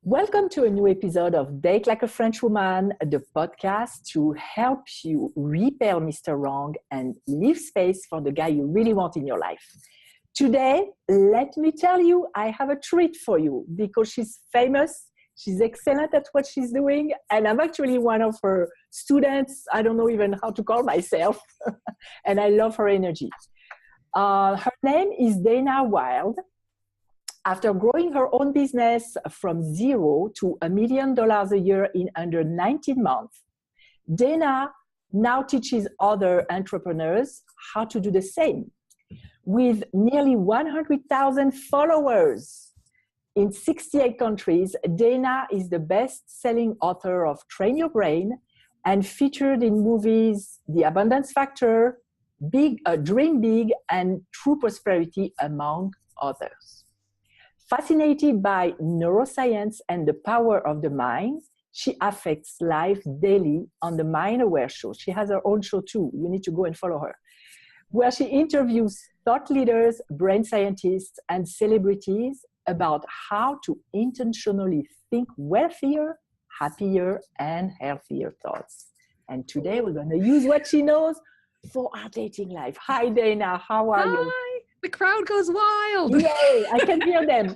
Welcome to a new episode of Date Like a French Woman, the podcast to help you repel Mr. Wrong and leave space for the guy you really want in your life. Today, let me tell you, I have a treat for you because she's famous, she's excellent at what she's doing, and I'm actually one of her students. I don't know even how to call myself, and I love her energy. Her name is Dana Wilde. After growing her own business from $0 to $1 million a year in under 19 months, Dana now teaches other entrepreneurs how to do the same. With nearly 100,000 followers in 68 countries, Dana is the best-selling author of Train Your Brain and featured in movies The Abundance Factor, Dream Big, and True Prosperity, among others. Fascinated by neuroscience and the power of the mind, she affects life daily on the Mind Aware show. She has her own show too. You need to go and follow her, where she interviews thought leaders, brain scientists, and celebrities about how to intentionally think wealthier, happier, and healthier thoughts. And today we're going to use what she knows for our dating life. Hi, Dana. How are you? The crowd goes wild. Yay, I can hear them.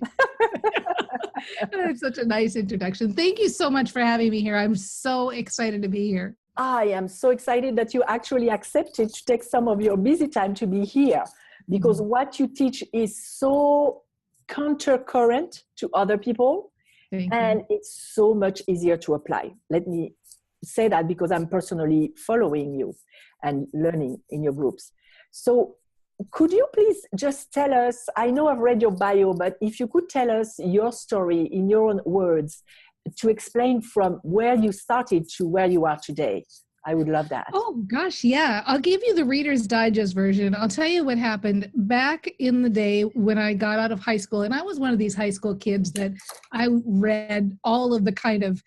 That's such a nice introduction. Thank you so much for having me here. I'm so excited to be here. I am so excited that you actually accepted to take some of your busy time to be here, because what you teach is so countercurrent to other people, and it's so much easier to apply. Let me say that because I'm personally following you and learning in your groups. So could you please just tell us, I know I've read your bio, but if you could tell us your story in your own words to explain from where you started to where you are today, I would love that. Oh gosh, yeah. I'll give you the Reader's Digest version. I'll tell you what happened back in the day when I got out of high school. And I was one of these high school kids that I read all of the kind of,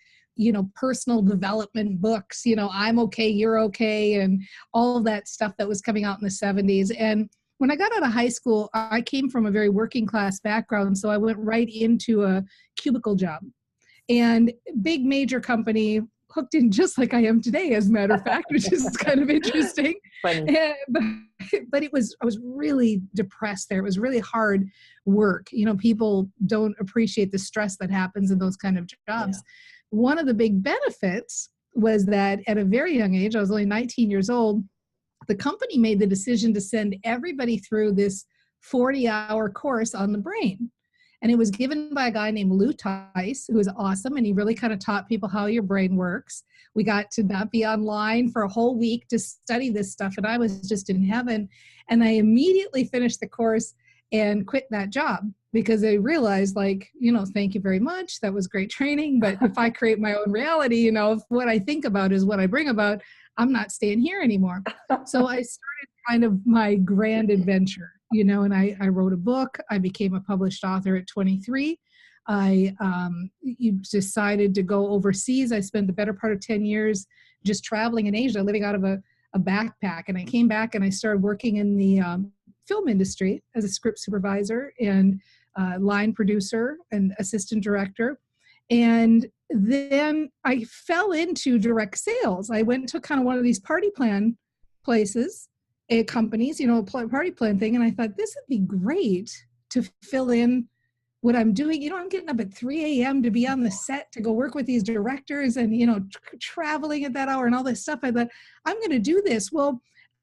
personal development books, I'm okay, you're okay, and all of that stuff that was coming out in the 70s. And when I got out of high school, I came from a very working class background, so I went right into a cubicle job. And big major company, hooked in just like I am today, as a matter of fact, which is kind of interesting. But I was really depressed there. It was really hard work. People don't appreciate the stress that happens in those kind of jobs. Yeah. One of the big benefits was that at a very young age, I was only 19 years old, the company made the decision to send everybody through this 40-hour course on the brain. And it was given by a guy named Lou Tice, who was awesome. And he really kind of taught people how your brain works. We got to not be online for a whole week to study this stuff. And I was just in heaven. And I immediately finished the course and quit that job because I realized, thank you very much. That was great training. But if I create my own reality, if what I think about is what I bring about, I'm not staying here anymore. So I started kind of my grand adventure, and I wrote a book. I became a published author at 23. I decided to go overseas. I spent the better part of 10 years just traveling in Asia, living out of a backpack. And I came back and I started working in the film industry as a script supervisor and line producer and assistant director. And then I fell into direct sales. I went to kind of one of these party plan places, companies, party plan thing. And I thought this would be great to fill in what I'm doing. I'm getting up at 3 a.m. to be on the set to go work with these directors and, traveling at that hour and all this stuff. I thought, I'm going to do this. Well,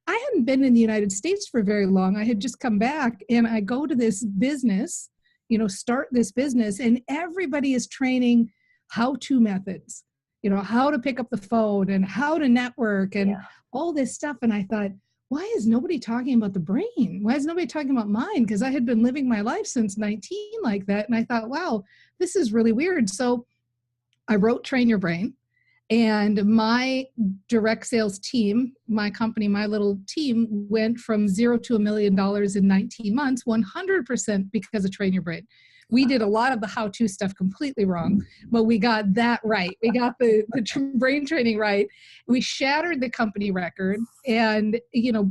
I hadn't been in the United States for very long. I had just come back and I go to this business, start this business, and everybody is training how-to methods, how to pick up the phone and how to network and all this stuff. And I thought, why is nobody talking about the brain? Why is nobody talking about mind? Because I had been living my life since 19 like that. And I thought, wow, this is really weird. So I wrote Train Your Brain. And my direct sales team, my company, my little team went from $0 to $1 million in 19 months, 100% because of Train Your Brain. We did a lot of the how-to stuff completely wrong, but we got that right. We got the brain training right. We shattered the company record. And,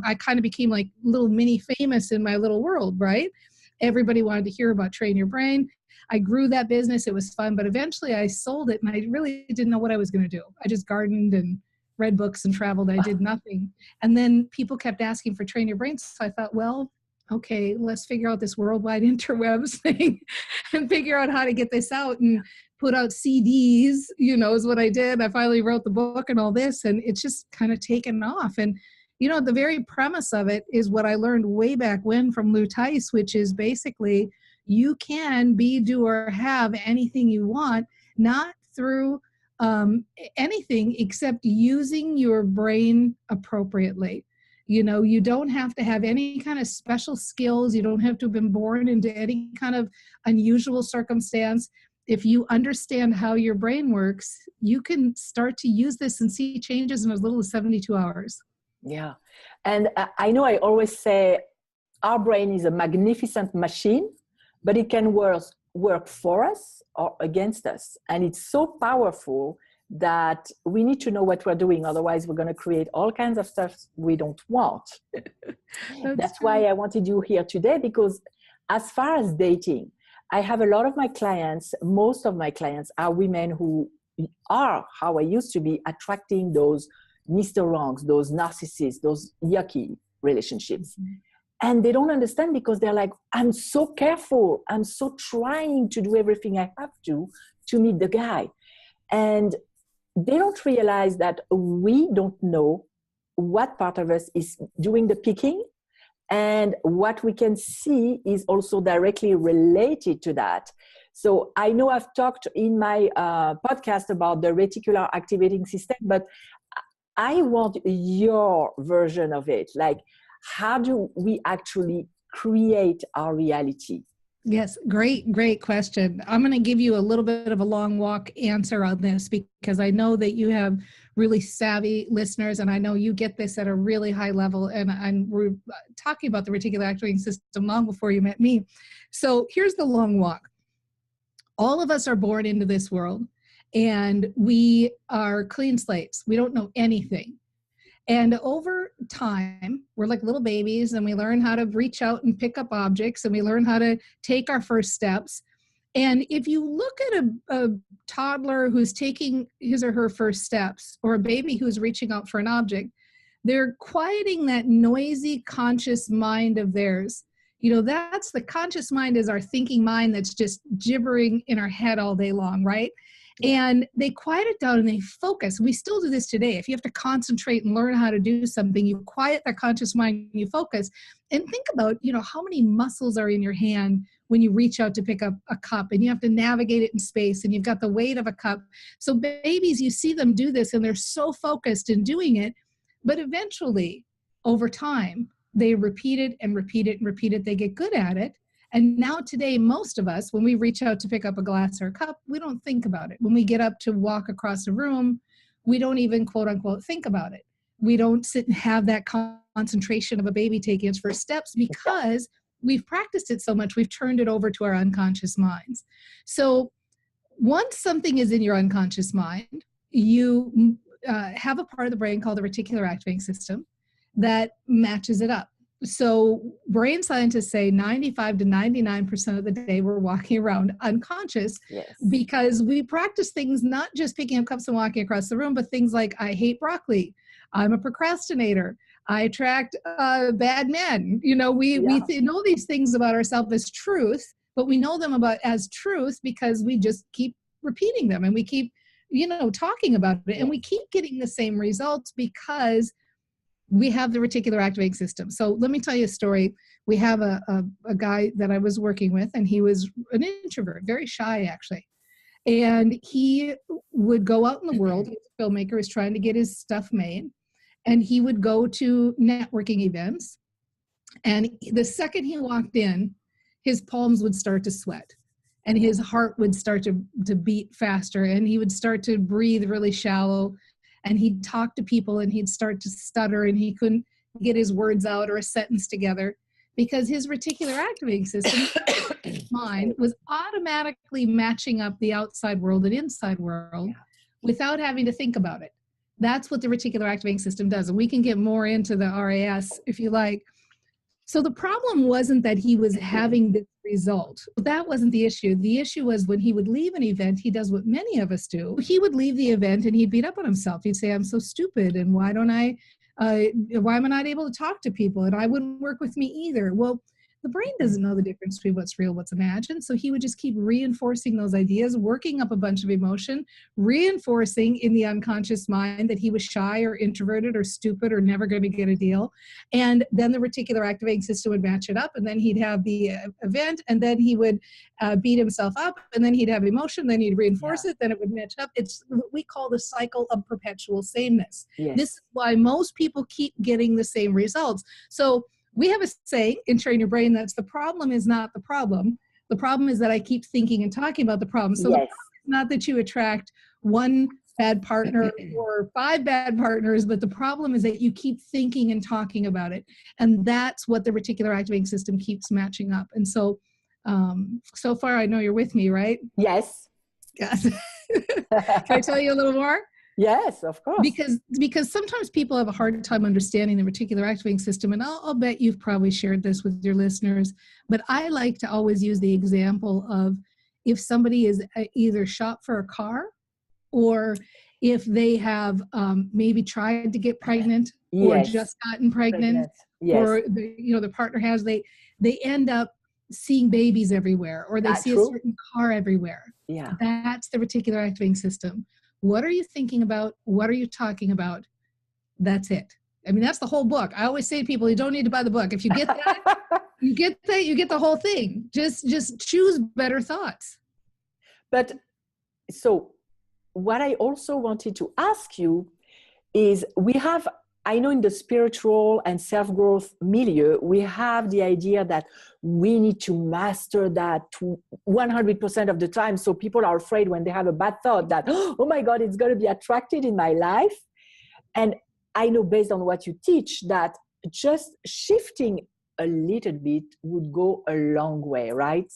I kind of became like little mini famous in my little world, right? Everybody wanted to hear about Train Your Brain. I grew that business. It was fun, but eventually I sold it and I really didn't know what I was going to do. I just gardened and read books and traveled. I did nothing. And then people kept asking for Train Your Brain. So I thought, well, okay, let's figure out this worldwide interwebs thing and figure out how to get this out and put out CDs, you know, is what I did. I finally wrote the book and all this, and it's just kind of taken off. And, you know, the very premise of it is what I learned way back when from Lou Tice, which is basically you can be, do, or have anything you want, not through anything except using your brain appropriately. You know, you don't have to have any kind of special skills. You don't have to have been born into any kind of unusual circumstance. If you understand how your brain works, you can start to use this and see changes in as little as 72 hours. Yeah. And I know I always say our brain is a magnificent machine, but it can work for us or against us. And it's so powerful that we need to know what we're doing. Otherwise, we're going to create all kinds of stuff we don't want. That's why I wanted you here today, because as far as dating, I have a lot of my clients, most of my clients are women who are how I used to be, attracting those Mr. Wrongs, those narcissists, those yucky relationships. Mm-hmm. And they don't understand because they're like, I'm so careful. I'm so trying to do everything I have to meet the guy. And they don't realize that we don't know what part of us is doing the picking, and what we can see is also directly related to that. So I know I've talked in my podcast about the reticular activating system, but I want your version of it. Like, how do we actually create our reality? Yes, great question. I'm going to give you a little bit of a long walk answer on this, because I know that you have really savvy listeners, and I know you get this at a really high level, and we're talking about the reticular activating system long before you met me. So here's the long walk. All of us are born into this world, and we are clean slates. We don't know anything. And over time, we're like little babies, and we learn how to reach out and pick up objects, and we learn how to take our first steps. And if you look at a toddler who's taking his or her first steps, or a baby who's reaching out for an object, they're quieting that noisy conscious mind of theirs. You know, that's the conscious mind, is our thinking mind that's just gibbering in our head all day long, right? And they quiet it down and they focus. We still do this today. If you have to concentrate and learn how to do something, you quiet that conscious mind, you focus, and think about, you know, how many muscles are in your hand when you reach out to pick up a cup, and you have to navigate it in space, and you've got the weight of a cup. So babies, you see them do this, and they're so focused in doing it, but eventually, over time, they repeat it and repeat it and repeat it. They get good at it. And now today, most of us, when we reach out to pick up a glass or a cup, we don't think about it. When we get up to walk across a room, we don't even quote unquote think about it. We don't sit and have that concentration of a baby taking its first steps, because we've practiced it so much, we've turned it over to our unconscious minds. So once something is in your unconscious mind, you have a part of the brain called the reticular activating system that matches it up. So brain scientists say 95 to 99% of the day we're walking around unconscious, because we practice things, not just picking up cups and walking across the room, but things like, I hate broccoli, I'm a procrastinator, I attract bad men. You know, we know these things about ourselves as truth, but we know them as truth because we just keep repeating them, and we keep, you know, talking about it, and we keep getting the same results because we have the reticular activating system. So let me tell you a story. We have a guy that I was working with, and he was an introvert, very shy actually. And he would go out in the world, he's a filmmaker, he's trying to get his stuff made. And he would go to networking events. And the second he walked in, his palms would start to sweat, and his heart would start to beat faster, and he would start to breathe really shallow. And he'd talk to people and he'd start to stutter, and he couldn't get his words out or a sentence together, because his reticular activating system mind was automatically matching up the outside world and inside world without having to think about it. That's what the reticular activating system does. And we can get more into the RAS if you like. So the problem wasn't that he was having this result. That wasn't the issue. The issue was when he would leave an event, he does what many of us do. He would leave the event and he'd beat up on himself. He'd say, I'm so stupid. And why am I not able to talk to people? And I wouldn't work with me either. Well, the brain doesn't know the difference between what's real, what's imagined. So he would just keep reinforcing those ideas, working up a bunch of emotion, reinforcing in the unconscious mind that he was shy or introverted or stupid or never going to get a deal. And then the reticular activating system would match it up. And then he'd have the event, and then he would beat himself up, and then he'd have emotion, then he'd reinforce it, then it would match up. It's what we call the cycle of perpetual sameness. Yes. This is why most people keep getting the same results. So we have a saying in Train Your Brain that's the problem is not the problem. The problem is that I keep thinking and talking about the problem. So the problem is not that you attract one bad partner or 5 bad partners, but the problem is that you keep thinking and talking about it. And that's what the reticular activating system keeps matching up. And so, so far, I know you're with me, right? Yes. Yes. Can I tell you a little more? Yes, of course. Because sometimes people have a hard time understanding the reticular activating system, and I'll bet you've probably shared this with your listeners, but I like to always use the example of if somebody is either shop for a car, or if they have maybe tried to get pregnant or just gotten pregnant. Or the partner has, they end up seeing babies everywhere, or they see a certain car everywhere. Yeah, that's the reticular activating system. What are you thinking about? What are you talking about? That's it. I mean, that's the whole book. I always say to people, you don't need to buy the book. If you get that, you get the whole thing. Just choose better thoughts. But so what I also wanted to ask you is, I know in the spiritual and self-growth milieu, we have the idea that we need to master that to 100% of the time. So people are afraid when they have a bad thought that, oh my God, it's going to be attracted in my life. And I know based on what you teach that just shifting a little bit would go a long way, right?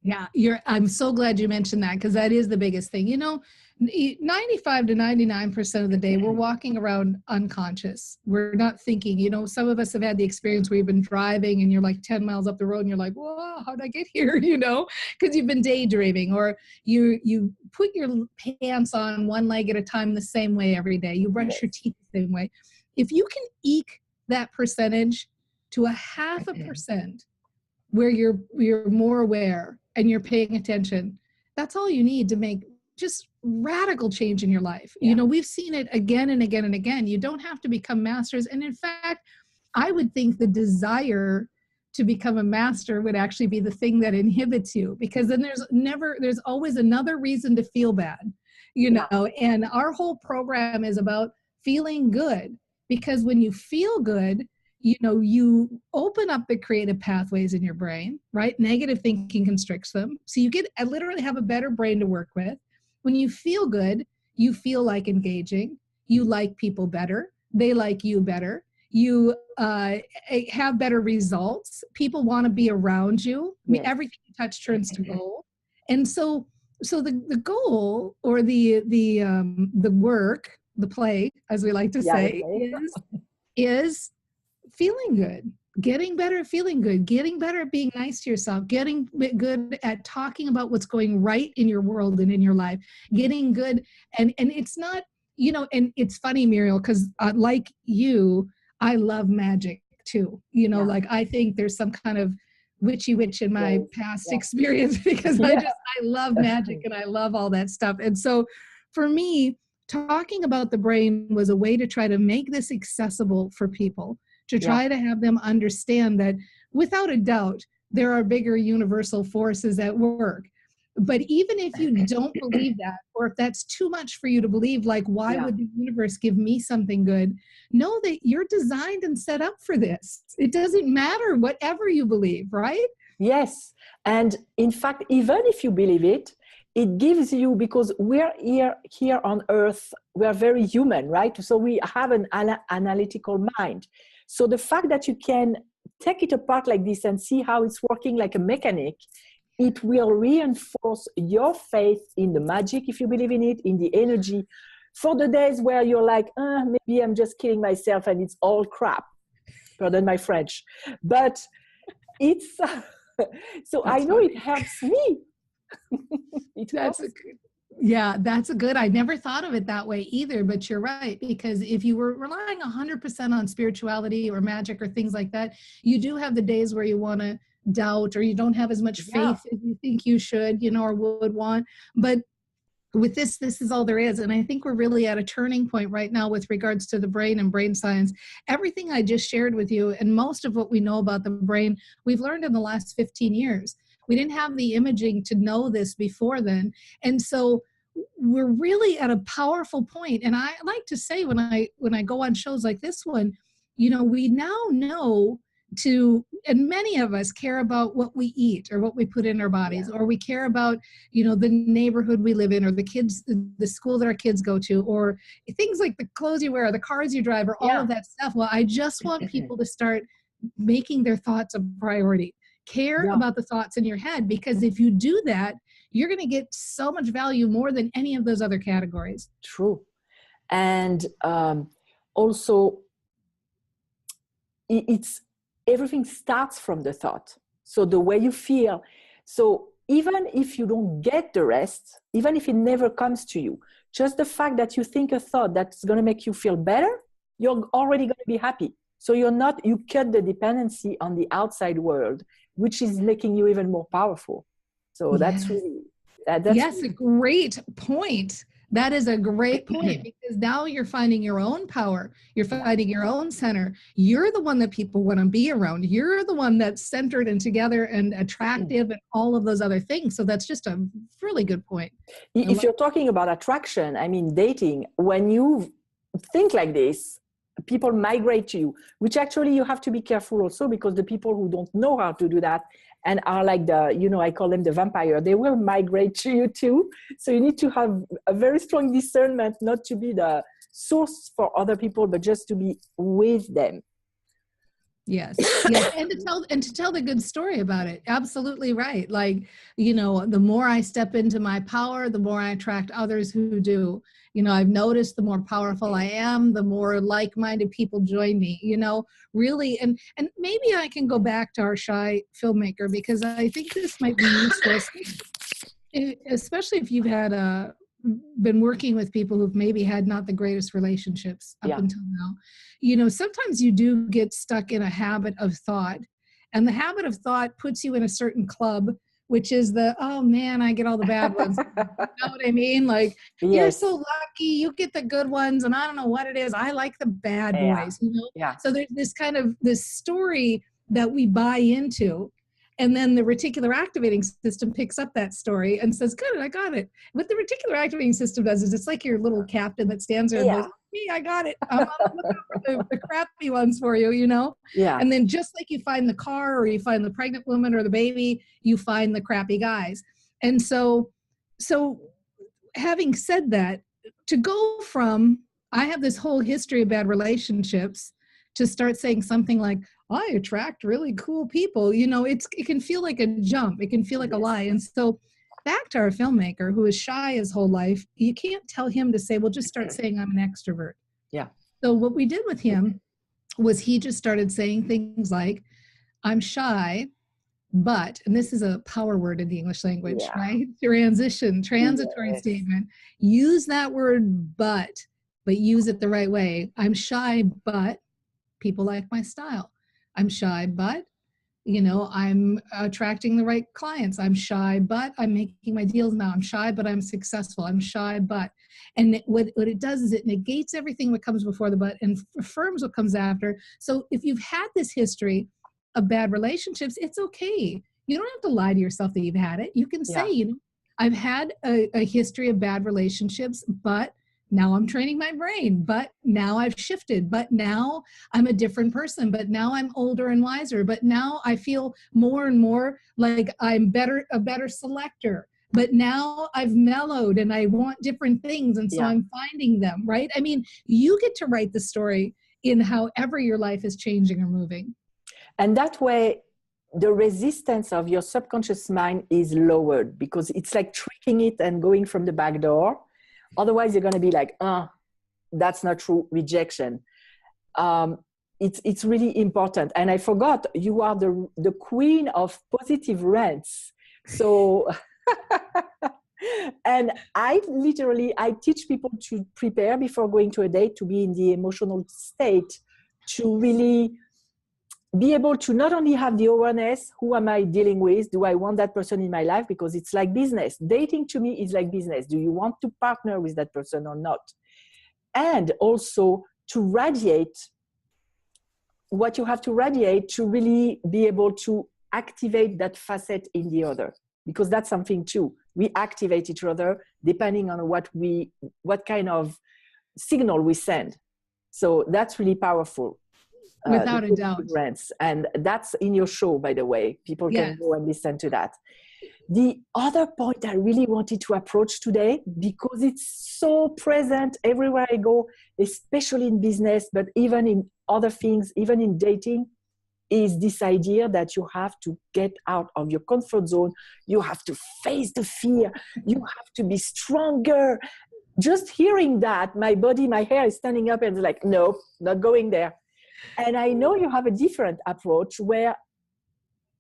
Yeah, I'm so glad you mentioned that, because that is the biggest thing. 95 to 99% of the day, we're walking around unconscious. We're not thinking. Some of us have had the experience where you've been driving and you're like 10 miles up the road and you're like, whoa, how'd I get here? Because you've been daydreaming, or you put your pants on one leg at a time the same way every day. You brush your teeth the same way. If you can eke that percentage to 0.5%, where you're more aware and you're paying attention, that's all you need to make just radical change in your life. Yeah. We've seen it again and again and again. You don't have to become masters. And in fact, I would think the desire to become a master would actually be the thing that inhibits you, because then there's always another reason to feel bad, and our whole program is about feeling good, because when you feel good, you open up the creative pathways in your brain, right? Negative thinking constricts them. So you literally have a better brain to work with. When you feel good, you feel like engaging. You like people better. They like you better. You have better results. People want to be around you. I mean, everything you touch turns to gold. And so the goal, or the work, the play, as we like to say, is feeling good, getting better at feeling good, getting better at being nice to yourself, getting good at talking about what's going right in your world and in your life, getting good. And it's not, and it's funny, Muriel, because like you, I love magic too. Like I think there's some kind of witchy witch in my past experience, because I love magic and I love all that stuff. And so for me, talking about the brain was a way to try to make this accessible for people, to try to have them understand that without a doubt, there are bigger universal forces at work. But even if you don't believe that, or if that's too much for you to believe, like, why would the universe give me something good? Know that you're designed and set up for this. It doesn't matter whatever you believe, right? Yes. And in fact, even if you believe it, it gives you, because we're here on Earth, we're very human, right? So we have an analytical mind. So the fact that you can take it apart like this and see how it's working like a mechanic, it will reinforce your faith in the magic, if you believe in it, in the energy, for the days where you're like, maybe I'm just killing myself and it's all crap. Pardon my French. But it's, so I know it helps me. It helps. Yeah, that's a good. I never thought of it that way either, but you're right, because if you were relying 100% on spirituality or magic or things like that, you do have the days where you want to doubt, or you don't have as much faith as you think you should, or would want. But with this is all there is. And I think we're really at a turning point right now with regards to the brain and brain science. Everything I just shared with you and most of what we know about the brain, we've learned in the last 15 years. We didn't have the imaging to know this before then. And so we're really at a powerful point. And I like to say when I go on shows like this one, we now know and many of us care about what we eat or what we put in our bodies, or we care about, the neighborhood we live in, or the school that our kids go to, or things like the clothes you wear, or the cars you drive, or all of that stuff. Well, I just want people to start making their thoughts a priority. Care about the thoughts in your head, because if you do that, you're going to get so much value more than any of those other categories. True. And also, everything starts from the thought. So the way you feel. So even if you don't get the rest, even if it never comes to you, just the fact that you think a thought that's going to make you feel better, you're already going to be happy. So you cut the dependency on the outside world, which is making you even more powerful. So that's really, yes, a great point. That is a great point, because now you're finding your own power. You're finding your own center. You're the one that people want to be around. You're the one that's centered and together and attractive and all of those other things. So that's just a really good point. If you're talking about attraction, dating, when you think like this, people migrate to you, which actually you have to be careful also, because the people who don't know how to do that and are like I call them the vampire, they will migrate to you too. So you need to have a very strong discernment, not to be the source for other people, but just to be with them. Yes. And to tell the good story about it. Absolutely right. Like, the more I step into my power, the more I attract others who do. I've noticed the more powerful I am, the more like-minded people join me, really. And maybe I can go back to our shy filmmaker, because I think this might be useful, especially if you've had been working with people who've maybe had not the greatest relationships up until now. Sometimes you do get stuck in a habit of thought, and the habit of thought puts you in a certain club, which is oh man, I get all the bad ones. You know what I mean? Like, you're so lucky, you get the good ones, and I don't know what it is, I like the bad boys, So there's this kind of this story that we buy into. And then the reticular activating system picks up that story and says, good, I got it. What the reticular activating system does is it's like your little captain that stands there and goes, me, I got it. I'm looking for the crappy ones for you, Yeah. And then just like you find the car, or you find the pregnant woman or the baby, you find the crappy guys. And so having said that, to go from, I have this whole history of bad relationships, to start saying something like, I attract really cool people, it can feel like a jump. It can feel like a lie. And so back to our filmmaker, who is shy his whole life, you can't tell him to say, well, just start saying I'm an extrovert. Yeah. So what we did with him was he just started saying things like, I'm shy, but, and this is a power word in the English language, right? Transitory statement. Use that word, but use it the right way. I'm shy, but people like my style. I'm shy, but, I'm attracting the right clients. I'm shy, but I'm making my deals now. I'm shy, but I'm successful. I'm shy, but. And what it does is it negates everything that comes before the but and affirms what comes after. So if you've had this history of bad relationships, it's okay. You don't have to lie to yourself that you've had it. You can say, I've had a history of bad relationships, but now I'm training my brain, but now I've shifted, but now I'm a different person, but now I'm older and wiser, but now I feel more and more like I'm a better selector, but now I've mellowed and I want different things. And so I'm finding them, right? You get to write the story in however your life is changing or moving. And that way, the resistance of your subconscious mind is lowered, because it's like tricking it and going from the back door. Otherwise, you're going to be like, that's not true, rejection. it's really important. And I forgot, you are the queen of positive rants. So, and I teach people to prepare before going to a date, to be in the emotional state, to really be able to not only have the awareness, who am I dealing with? Do I want that person in my life? Because it's like business. Dating to me is like business. Do you want to partner with that person or not? And also to radiate what you have to radiate, to really be able to activate that facet in the other. Because that's something too. We activate each other depending on what kind of signal we send. So that's really powerful. Without a doubt. Rants. And that's in your show, by the way. People can go and listen to that. The other point I really wanted to approach today, because it's so present everywhere I go, especially in business, but even in other things, even in dating, is this idea that you have to get out of your comfort zone. You have to face the fear. You have to be stronger. Just hearing that, my hair is standing up and it's like, no, not going there. And I know you have a different approach where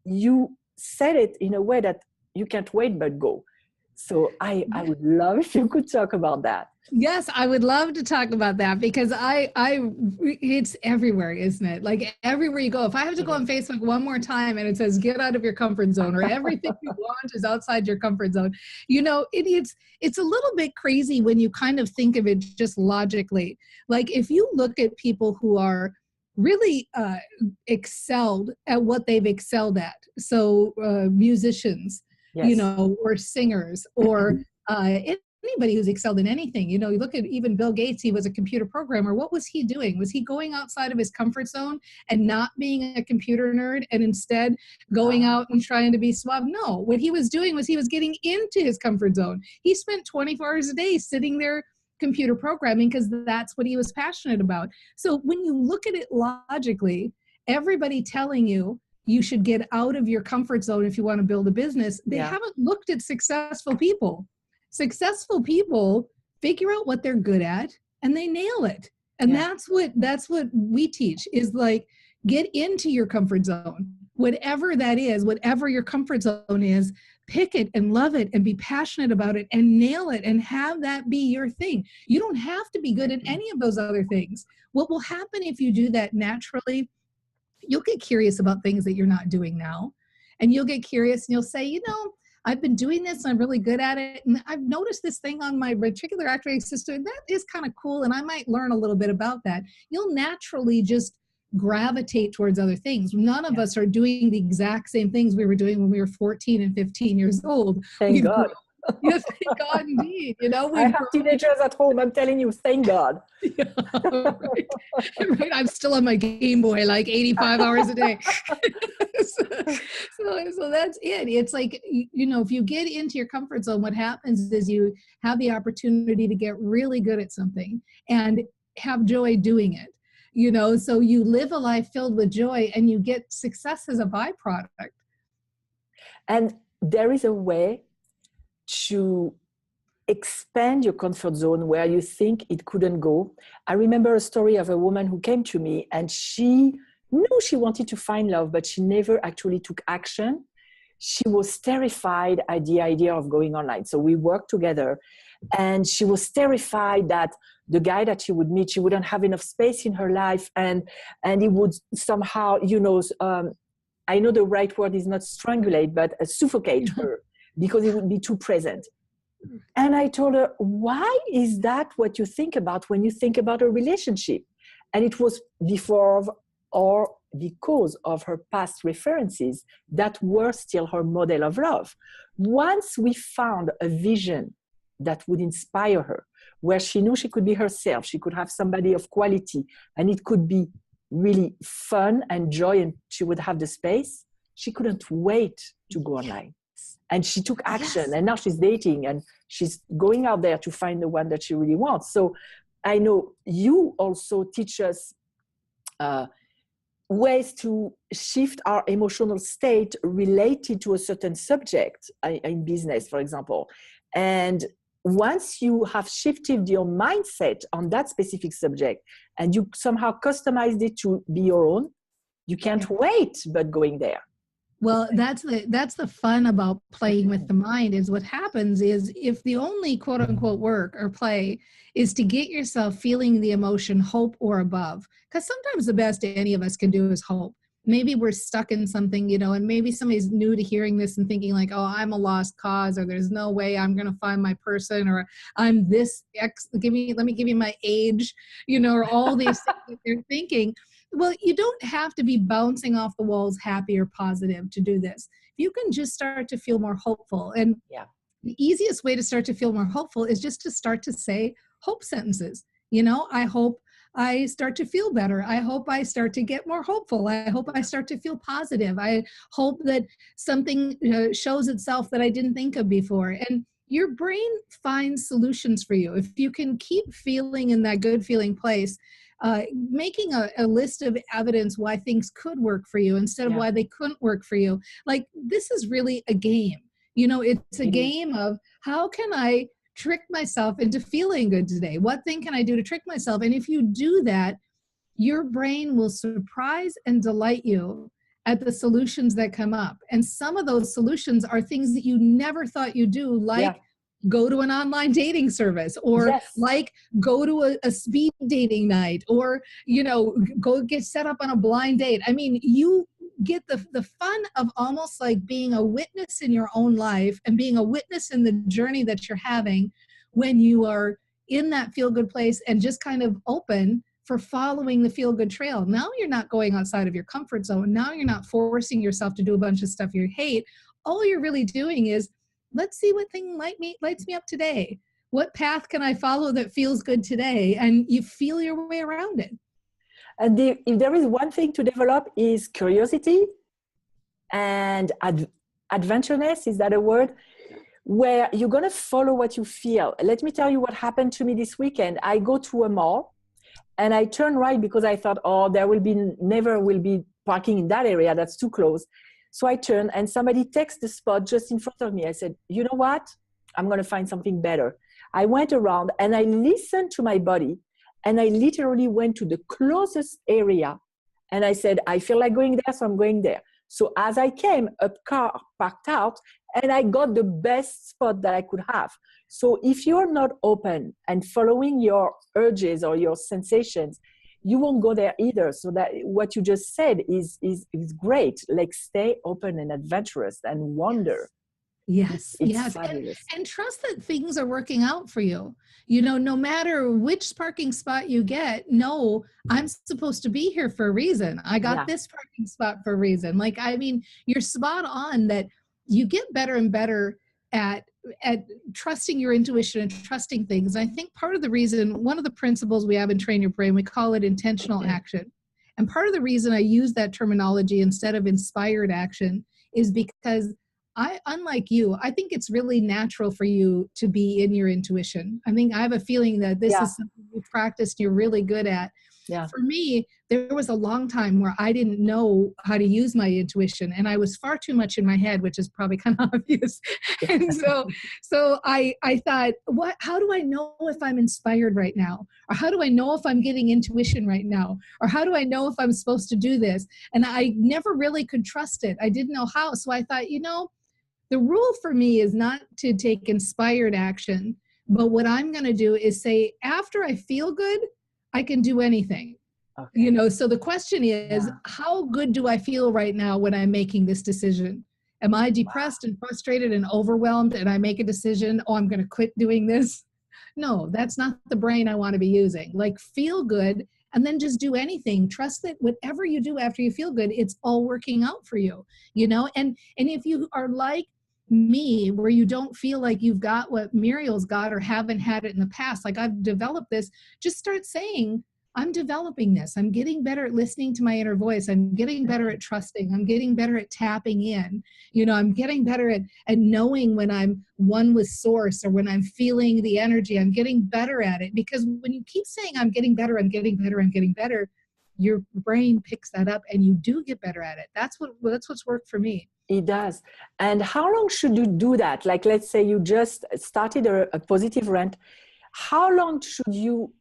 you said it in a way that you can't wait but go. So I would love if you could talk about that. Yes, I would love to talk about that, because it's everywhere, isn't it? Like everywhere you go. If I have to go on Facebook one more time and it says, get out of your comfort zone, or everything you want is outside your comfort zone, it's a little bit crazy when you kind of think of it just logically. Like if you look at people who are really excelled at what they've excelled at. So musicians, or singers, or anybody who's excelled in anything. You look at even Bill Gates, he was a computer programmer. What was he doing? Was he going outside of his comfort zone and not being a computer nerd and instead going out and trying to be suave? No, what he was doing was he was getting into his comfort zone. He spent 24 hours a day sitting there computer programming because that's what he was passionate about. So when you look at it logically, everybody telling you you should get out of your comfort zone if you want to build a business, they haven't looked at successful people. Successful people figure out what they're good at and they nail it. And that's what we teach, is like, get into your comfort zone. Whatever that is, whatever your comfort zone is, pick it and love it and be passionate about it and nail it and have that be your thing. You don't have to be good at any of those other things. What will happen if you do that naturally, you'll get curious about things that you're not doing now. And you'll get curious and you'll say, I've been doing this and I'm really good at it. And I've noticed this thing on my reticular activating system. That is kind of cool. And I might learn a little bit about that. You'll naturally just gravitate towards other things. None of us are doing the exact same things we were doing when we were 14 and 15 years old. Thank God. Yes, thank God indeed. I have teenagers at home. I'm telling you, thank God. Right. I'm still on my Game Boy like 85 hours a day. So that's it. It's like, if you get into your comfort zone, what happens is you have the opportunity to get really good at something and have joy doing it. So you live a life filled with joy and you get success as a byproduct. And there is a way to expand your comfort zone where you think it couldn't go. I remember a story of a woman who came to me and she knew she wanted to find love, but she never actually took action. She was terrified at the idea of going online. So we worked together and she was terrified that the guy that she would meet, she wouldn't have enough space in her life and he would somehow, I know the right word is not strangulate, but suffocate her because it would be too present. And I told her, why is that what you think about when you think about a relationship? And it was because of her past references that were still her model of love. Once we found a vision that would inspire her, where she knew she could be herself, she could have somebody of quality, and it could be really fun and joy, and she would have the space, she couldn't wait to go online. And she took action, and now she's dating, and she's going out there to find the one that she really wants. So I know you also teach us ways to shift our emotional state related to a certain subject in business, for example. And once you have shifted your mindset on that specific subject and you somehow customized it to be your own, you can't wait but going there. Well, that's the fun about playing with the mind, is what happens is, if the only quote unquote work or play is to get yourself feeling the emotion hope or above, because sometimes the best any of us can do is hope. Maybe we're stuck in something, and maybe somebody's new to hearing this and thinking like, oh, I'm a lost cause, or there's no way I'm going to find my person, or I'm this X, let me give you my age, or all these things that they're thinking. Well, you don't have to be bouncing off the walls happy or positive to do this. You can just start to feel more hopeful. And the easiest way to start to feel more hopeful is just to start to say hope sentences. I hope I start to feel better. I hope I start to get more hopeful. I hope I start to feel positive. I hope that something shows itself that I didn't think of before. And your brain finds solutions for you. If you can keep feeling in that good feeling place, making a list of evidence why things could work for you instead of why they couldn't work for you. Like, this is really a game. It's a game of, how can I trick myself into feeling good today? What thing can I do to trick myself? And if you do that, your brain will surprise and delight you at the solutions that come up. And some of those solutions are things that you never thought you'd do, like go to an online dating service, or like go to a speed dating night, or, go get set up on a blind date. I mean, you get the fun of almost like being a witness in your own life and being a witness in the journey that you're having when you are in that feel-good place and just kind of open for following the feel-good trail. Now you're not going outside of your comfort zone. Now you're not forcing yourself to do a bunch of stuff you hate. All you're really doing is, let's see what thing lights me up today. What path can I follow that feels good today? And you feel your way around it. And if there is one thing to develop, is curiosity and adventureness. Is that a word? Where you're going to follow what you feel. Let me tell you what happened to me this weekend. I go to a mall and I turn right because I thought, oh, never will be parking in that area. That's too close. So I turned and somebody takes the spot just in front of me. I said, you know what? I'm going to find something better. I went around and I listened to my body, and I literally went to the closest area and I said, I feel like going there, so I'm going there. So as I came, a car parked out and I got the best spot that I could have. So if you're not open and following your urges or your sensations, you won't go there either. So that what you just said is great. Like, stay open and adventurous and wonder. Yes. It's fabulous. And trust that things are working out for you. No matter which parking spot you get, no, I'm supposed to be here for a reason. I got this parking spot for a reason. Like, I mean, you're spot on that you get better and better at trusting your intuition and trusting things. And I think part of the reason, one of the principles we have in Train Your Brain, we call it intentional action. And part of the reason I use that terminology instead of inspired action is because unlike you, I think it's really natural for you to be in your intuition. I have a feeling that this is something you practiced, you're really good at. For me, there was a long time where I didn't know how to use my intuition, and I was far too much in my head, which is probably kind of obvious. And so I thought, how do I know if I'm inspired right now? Or how do I know if I'm getting intuition right now? Or how do I know if I'm supposed to do this? And I never really could trust it. I didn't know how. So I thought, the rule for me is not to take inspired action, but what I'm going to do is say, after I feel good, I can do anything. Okay. So the question is, how good do I feel right now when I'm making this decision? Am I depressed and frustrated and overwhelmed and I make a decision, oh, I'm going to quit doing this? No, that's not the brain I want to be using. Like, feel good and then just do anything. Trust that whatever you do after you feel good, it's all working out for you, And if you are like me, where you don't feel like you've got what Muriel's got or haven't had it in the past, like, I've developed this, just start saying, I'm developing this. I'm getting better at listening to my inner voice. I'm getting better at trusting. I'm getting better at tapping in. I'm getting better at knowing when I'm one with source or when I'm feeling the energy. I'm getting better at it, because when you keep saying, I'm getting better, I'm getting better, I'm getting better, your brain picks that up and you do get better at it. That's what's worked for me. It does. And how long should you do that? Like, let's say you just started a positive rant. How long should you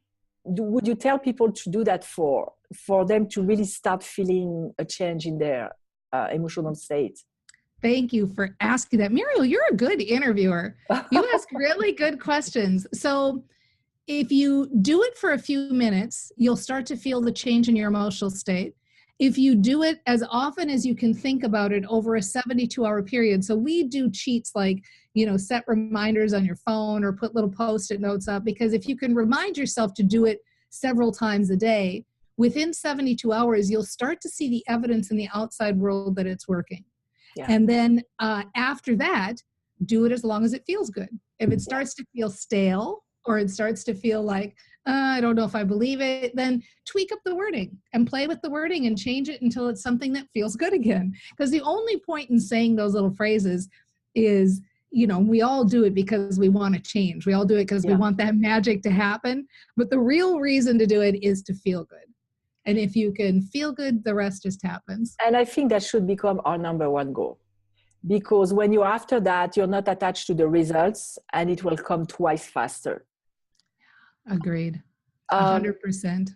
would you tell people to do that for them to really start feeling a change in their emotional state? Thank you for asking that. Muriel, you're a good interviewer. You ask really good questions. So if you do it for a few minutes, you'll start to feel the change in your emotional state. If you do it as often as you can think about it over a 72-hour period. So we do cheats like, set reminders on your phone or put little Post-it notes up, because if you can remind yourself to do it several times a day, within 72 hours, you'll start to see the evidence in the outside world that it's working. Yeah. And then after that, do it as long as it feels good. If it starts to feel stale, or it starts to feel like, I don't know if I believe it, then tweak up the wording and play with the wording and change it until it's something that feels good again. Because the only point in saying those little phrases is, we all do it because we want to change. We all do it because we want that magic to happen. But the real reason to do it is to feel good. And if you can feel good, the rest just happens. And I think that should become our number one goal. Because when you're after that, you're not attached to the results, and it will come twice faster. Agreed. 100%.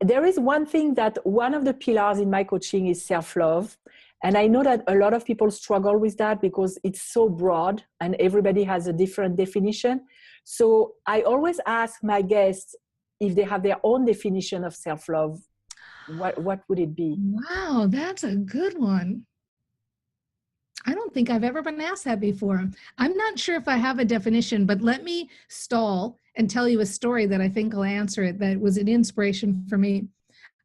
There is one thing that one of the pillars in my coaching is self-love. And I know that a lot of people struggle with that because it's so broad and everybody has a different definition. So I always ask my guests if they have their own definition of self-love, what would it be? Wow, that's a good one. I don't think I've ever been asked that before. I'm not sure if I have a definition, but let me stall and tell you a story that I think will answer it, that was an inspiration for me.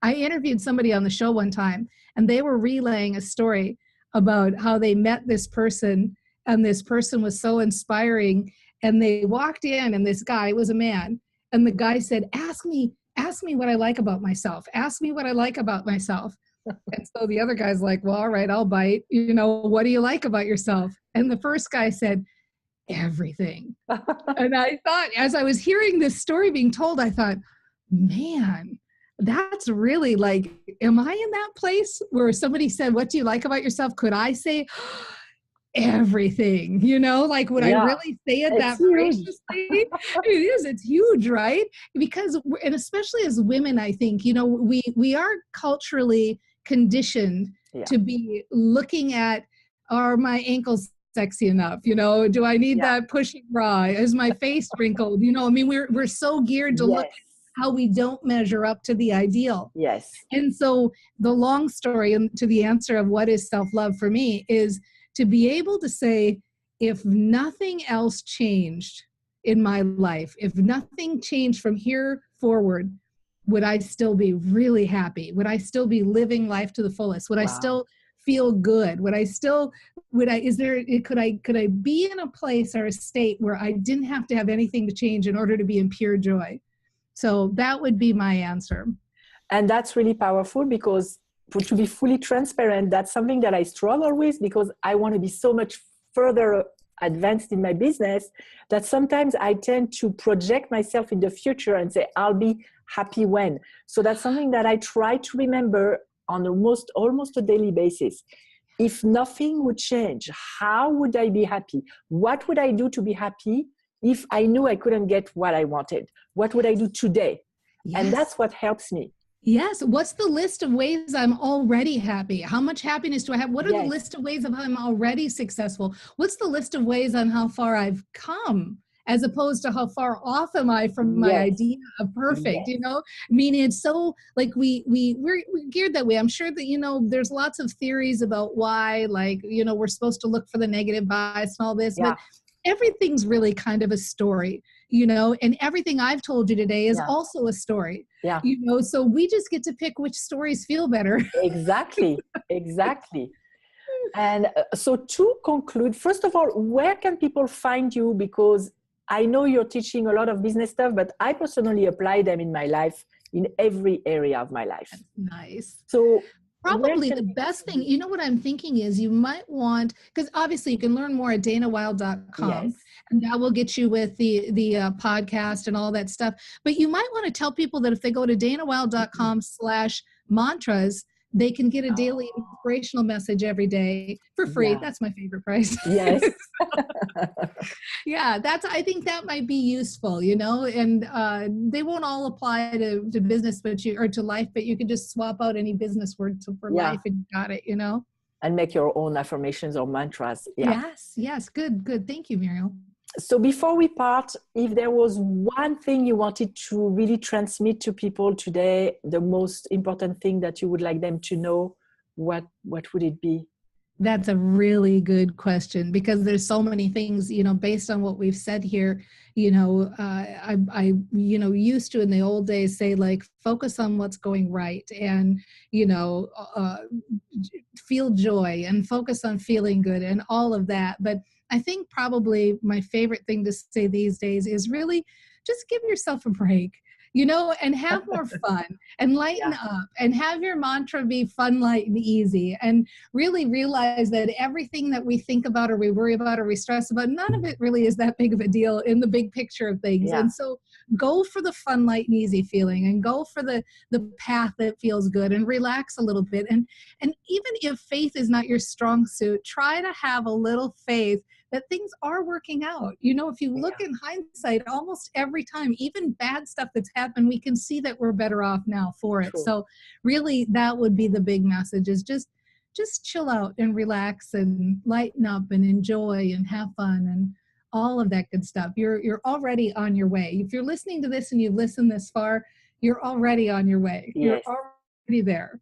I interviewed somebody on the show one time, and they were relaying a story about how they met this person, and this person was so inspiring, and they walked in, and this guy was a man, and the guy said, ask me what I like about myself. Ask me what I like about myself. And so the other guy's like, well, all right, I'll bite. What do you like about yourself? And the first guy said, everything. And I thought, as I was hearing this story being told, I thought, man, that's really like, am I in that place where somebody said, what do you like about yourself? Could I say everything? Like, would I really say it that graciously? It's huge, right? Because, and especially as women, I think, we are culturally conditioned to be looking at, are my ankles sexy enough? Do I need that pushing bra? Is my face wrinkled? We're so geared to look at how we don't measure up to the ideal. Yes. And so the long story to the answer of what is self-love for me is to be able to say, if nothing else changed in my life, if nothing changed from here forward, would I still be really happy? Would I still be living life to the fullest? Would I still feel good? Could I be in a place or a state where I didn't have to have anything to change in order to be in pure joy? So that would be my answer. And that's really powerful, because to be fully transparent, that's something that I struggle with, because I want to be so much further advanced in my business that sometimes I tend to project myself in the future and say, I'll be happy when. So that's something that I try to remember on almost a daily basis. If nothing would change, how would I be happy? What would I do to be happy if I knew I couldn't get what I wanted? What would I do today? Yes. And that's what helps me. Yes. What's the list of ways I'm already happy? How much happiness do I have? What are the list of ways of how I'm already successful? What's the list of ways on how far I've come, as opposed to how far off am I from my idea of perfect? It's so like we're geared that way. I'm sure that, there's lots of theories about why, we're supposed to look for the negative bias and all this, but everything's really kind of a story, and everything I've told you today is also a story, so we just get to pick which stories feel better. Exactly. And so to conclude, first of all, where can people find you? Because I know you're teaching a lot of business stuff, but I personally apply them in my life, in every area of my life. Nice. So probably the best thing, what I'm thinking is you might want, because obviously you can learn more at danawilde.com, and that will get you with the podcast and all that stuff. But you might want to tell people that if they go to danawilde.com/mantras, They can get a daily inspirational message every day for free. Yeah. That's my favorite price. Yes. Yeah, I think that might be useful, you know, and they won't all apply to business, or to life, but you can just swap out any business word for life and you got it, you know. And make your own affirmations or mantras. Yeah. Yes. Good. Thank you, Muriel. So before we part, if there was one thing you wanted to really transmit to people today, the most important thing that you would like them to know, what would it be? That's a really good question, because there's so many things, you know, based on what we've said here. You know, I used to in the old days say, like, focus on what's going right, and, you know, feel joy and focus on feeling good and all of that. But I think probably my favorite thing to say these days is really just give yourself a break, you know, and have more fun and lighten up, and have your mantra be fun, light, and easy. And really realize that everything that we think about or we worry about or we stress about, none of it really is that big of a deal in the big picture of things. And so go for the fun, light, and easy feeling, and go for the path that feels good, and relax a little bit. And even if faith is not your strong suit, try to have a little faith that things are working out. You know, if you look in hindsight, almost every time, even bad stuff that's happened, we can see that we're better off now for it. So really, that would be the big message, is just chill out and relax and lighten up and enjoy and have fun and all of that good stuff. You're already on your way. If you're listening to this and you've listened this far, you're already on your way. You're already there.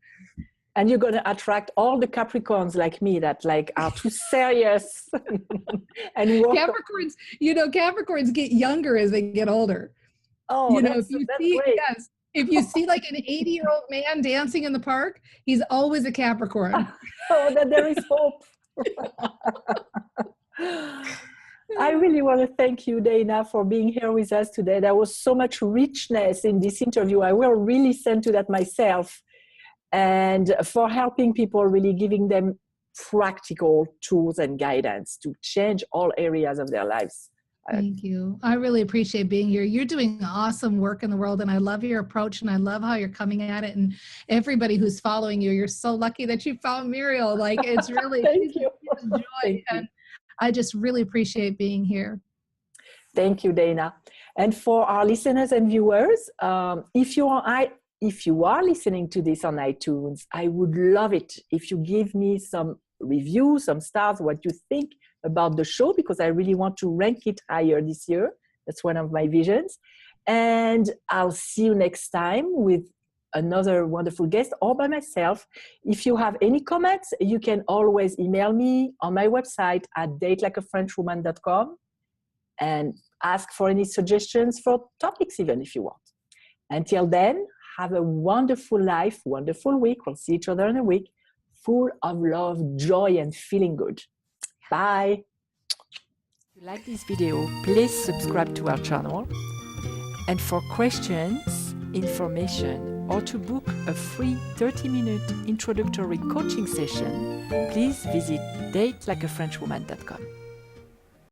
And you're going to attract all the Capricorns like me that like are too serious. And Capricorns, you know, Capricorns get younger as they get older. Oh, you know, if you see like an 80-year-old man dancing in the park, he's always a Capricorn. Oh, that there is hope. I really want to thank you, Dana, for being here with us today. There was so much richness in this interview. I will really listen to that myself. And for helping people, really giving them practical tools and guidance to change all areas of their lives. Thank you. I really appreciate being here. You're doing awesome work in the world, and I love your approach, and I love how you're coming at it. And everybody who's following you, you're so lucky that you found Muriel. Like, it's really Thank you. A joy. And I just really appreciate being here. Thank you, Dana. And for our listeners and viewers, if you are listening to this on iTunes, I would love it if you give me some reviews, some stars, what you think about the show, because I really want to rank it higher this year. That's one of my visions. And I'll see you next time with another wonderful guest or by myself. If you have any comments, you can always email me on my website at datelikeafrenchwoman.com and ask for any suggestions for topics even if you want. Until then, have a wonderful life, wonderful week. We'll see each other in a week, full of love, joy, and feeling good. Bye. If you like this video, please subscribe to our channel. And for questions, information, or to book a free 30-minute introductory coaching session, please visit datelikeafrenchwoman.com.